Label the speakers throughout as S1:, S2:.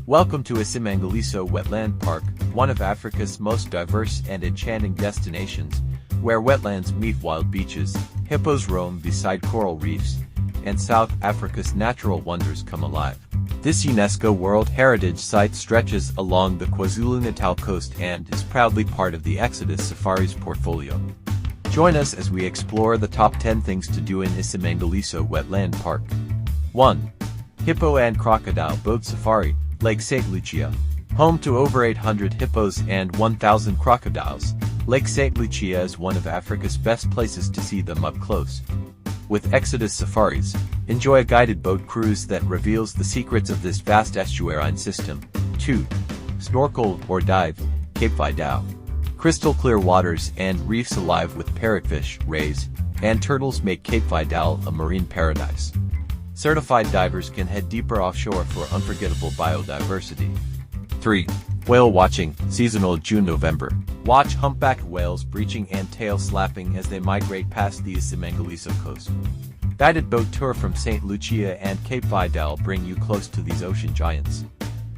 S1: Welcome to iSimangaliso Wetland Park, one of Africa's most diverse and enchanting destinations, where wetlands meet wild beaches, hippos roam beside coral reefs, and South Africa's natural wonders come alive. This UNESCO World Heritage Site stretches along the KwaZulu-Natal coast and is proudly part of the Exodus Safaris portfolio. Join us as we explore the top 10 things to do in iSimangaliso Wetland Park. 1. Hippo and Crocodile Boat Safari, Lake St. Lucia. Home to over 800 hippos and 1,000 crocodiles, Lake St. Lucia is one of Africa's best places to see them up close. With Exodus Safaris, enjoy a guided boat cruise that reveals the secrets of this vast estuarine system. 2. Snorkel or dive, Cape Vidal. Crystal clear waters and reefs alive with parrotfish, rays, and turtles make Cape Vidal a marine paradise. Certified divers can head deeper offshore for unforgettable biodiversity. 3. Whale watching, seasonal June-November. Watch humpback whales breaching and tail slapping as they migrate past the iSimangaliso coast. Guided boat tour from St. Lucia and Cape Vidal bring you close to these ocean giants.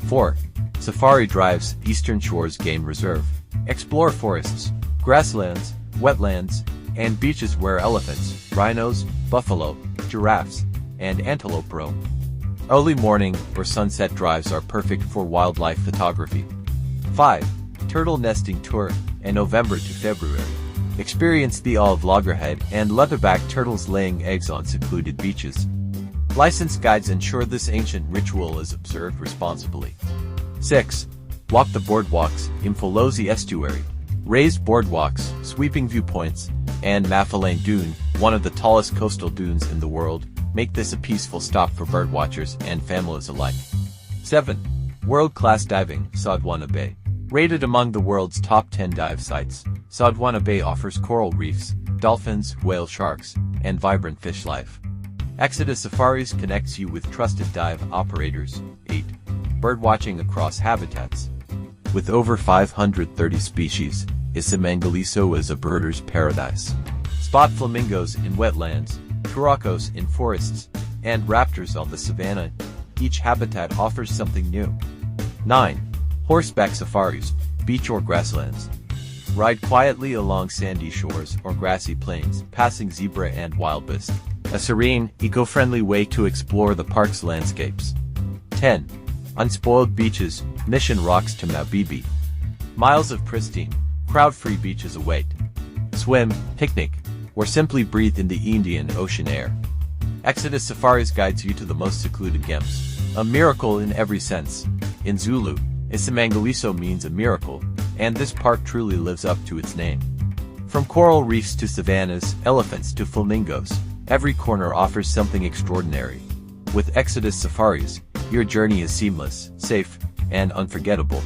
S1: 4. Safari drives, Eastern Shores Game Reserve. Explore forests, grasslands, wetlands, and beaches where elephants, rhinos, buffalo, giraffes, and antelope roam. Early morning or sunset drives are perfect for wildlife photography. 5. Turtle nesting tour, in November to February. Experience the olive loggerhead and leatherback turtles laying eggs on secluded beaches. Licensed guides ensure this ancient ritual is observed responsibly. 6. Walk the boardwalks, Mfolozi Estuary. Raised boardwalks, sweeping viewpoints, and Mafalane Dune, one of the tallest coastal dunes in the world, make this a peaceful stop for birdwatchers and families alike. 7. World-class diving, Sodwana Bay. Rated among the world's top 10 dive sites, Sodwana Bay offers coral reefs, dolphins, whale sharks, and vibrant fish life. Exodus Safaris connects you with trusted dive operators. 8. Birdwatching across habitats. With over 530 species, iSimangaliso is a birder's paradise. Spot flamingos in wetlands, turacos in forests, and raptors on the savanna. Each habitat offers something new. 9. Horseback safaris, beach or grasslands. Ride quietly along sandy shores or grassy plains, passing zebra and wildebeest. A serene, eco-friendly way to explore the park's landscapes. 10. Unspoiled beaches, Mission Rocks to Mabibi. Miles of pristine, crowd-free beaches await. Swim, picnic, or simply breathe in the Indian Ocean air. Exodus Safaris guides you to the most secluded gems. A miracle in every sense. In Zulu, iSimangaliso means a miracle, and this park truly lives up to its name. From coral reefs to savannas, elephants to flamingos, every corner offers something extraordinary. With Exodus Safaris, your journey is seamless, safe, and unforgettable.